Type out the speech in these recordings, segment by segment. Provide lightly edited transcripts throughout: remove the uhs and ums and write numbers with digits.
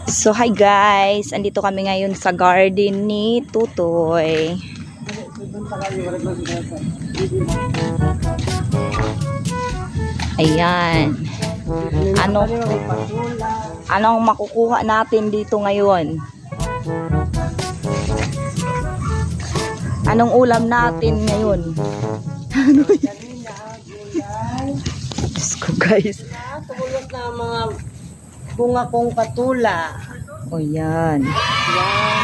So hi guys, andito kami ngayon sa garden ni Tutoy. Ayan. Anong makukuha natin dito ngayon? Anong ulam natin ngayon? Ano yan? Diyos ko guys. Tumulot na mga bunga kong patula. O yan. Yan.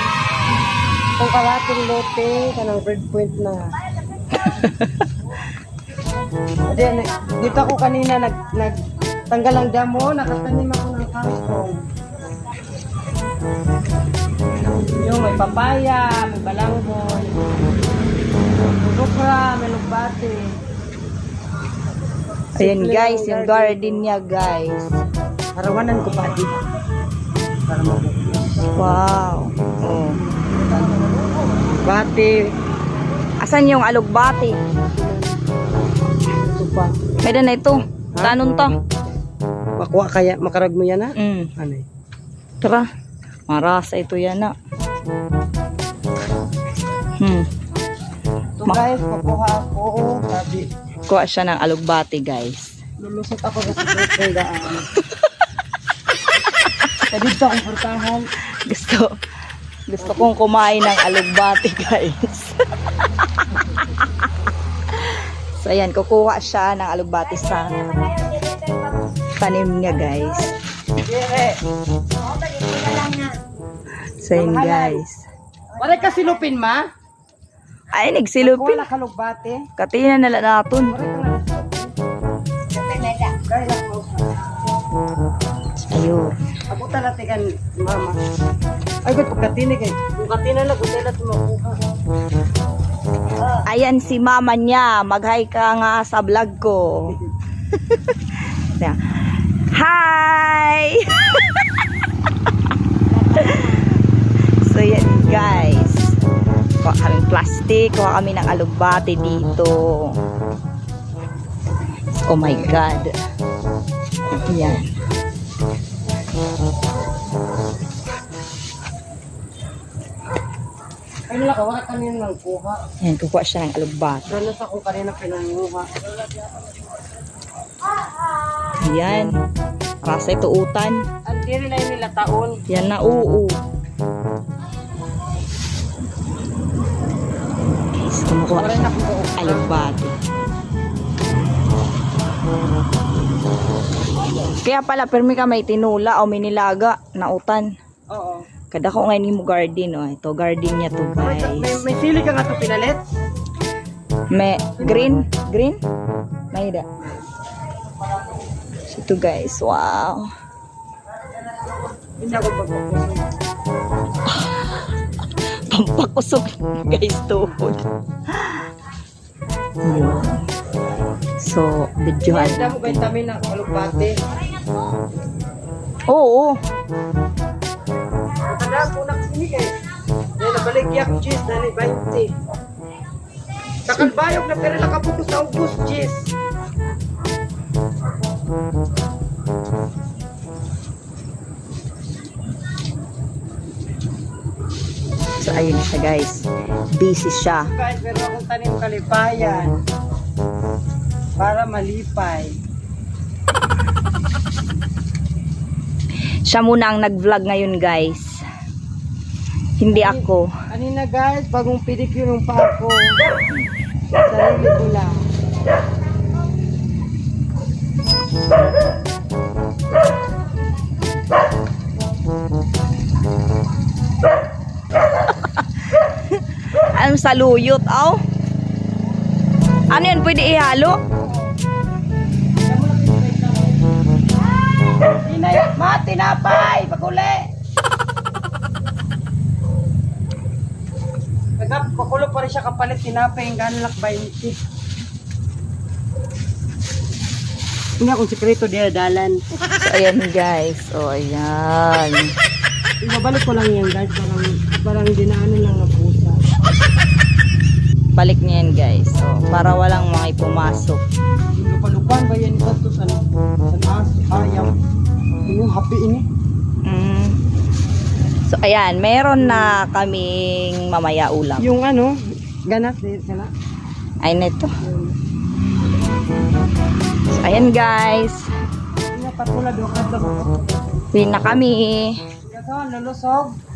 Kung kalating lote, kanang bird point na. Dito ako kanina nagtanggal ang damo, nakatanim ako ng kangkong. Yung may papaya, may balanghoy, may okra, may lugbate. Ayan guys, yung garden niya guys. Harawanan ko pa dito. Para mabukas. Wow. Oh. Bate. Asan yung alugbati? Ito pa. Pwede na ito. Tanon to. Makuha kaya, makarag mo yan ha? Mm. Ano eh? Tara. Marasa ito yan na. Ito guys, makuha ako. Sabi, Kuha siya ng alugbati guys. lulusot ako sa secret daan. Sa dito akong portahan. Gusto kong kumain ng alugbati guys. So ayan, kukuha siya ng alugbati sa tanim niya guys. So ayan guys. Wala ka silupin ma? Ay, nagsilupin. Wala ka lugbate. Katina nala naton. Wala ka nga. Kaya lang mo. Ayun. Ako talatigan mama. Ay, ba't pagkatinig eh? Kung katina lang, kung talat makuha. Ayan si mama niya. Mag-hi ka nga sa vlog ko. Hi! So yan guys. Kuha kami plastic. Kuha kami ng alugbati dito. Oh my God. Yan. Ay, nila ka, wala kanina lang kuha. Yan, kukuha siya ng alugbati. Doon sa kung kanina pinanguha. Yan. Rasa ito utan. Ang tiri na yun nila taon. Yan na oo. Guys, kumukuha Wala siya na ng kuha. alugbati. Kaya pala, permi ka may tinula o may nilaga na utan. Oo. Kada ko ngayon mo garden, oh. Ito, garden niya to, May guys. sili ka nga ito pinalit? May green? Green? May da. Ito, guys. Wow. Hindi ako pagpapusin. Pampakusog, guys, tuhod. Yun. So, videohan. Hindi mo kayo tamin ng alugbate. Oo. Matanda po na kasi eh. Dahil nabaligyak, cheese, dali 20. Kakalbayog na pero nakaputos na ubus, cheese. So, ayun siya, guys. Busy siya. Guys, pero akong tanim kalipayan. Para malipay. Siya muna ang nag-vlog ngayon, guys. Hindi ako. Kanina guys, bagong pedicure ng pa ako. Sarili ko lang. Anong saluyot, aw? Ano yan? Pwede ihalo? Tinapay! Pakuli! Pakulo pa rin siya kapalit tinapay. Ang gano'n lang 20. Hindi akong sikreto di dalan. So, ayan, guys. O, ayan. Ibabalik ko lang yan guys. Parang dinaanan lang na pusa. Balik niya yan, guys. So, para walang mga pumasok. Lupa-lupan ba yan ito sa aso? Ayam. Yung happy ini. Mm. So, ayan, meron na kaming mamaya ulam. Yung ano, ganat din sila. Ay, neto. So, ayan guys. Yung patula do kadto. Uwi na kami. Gato lulusog.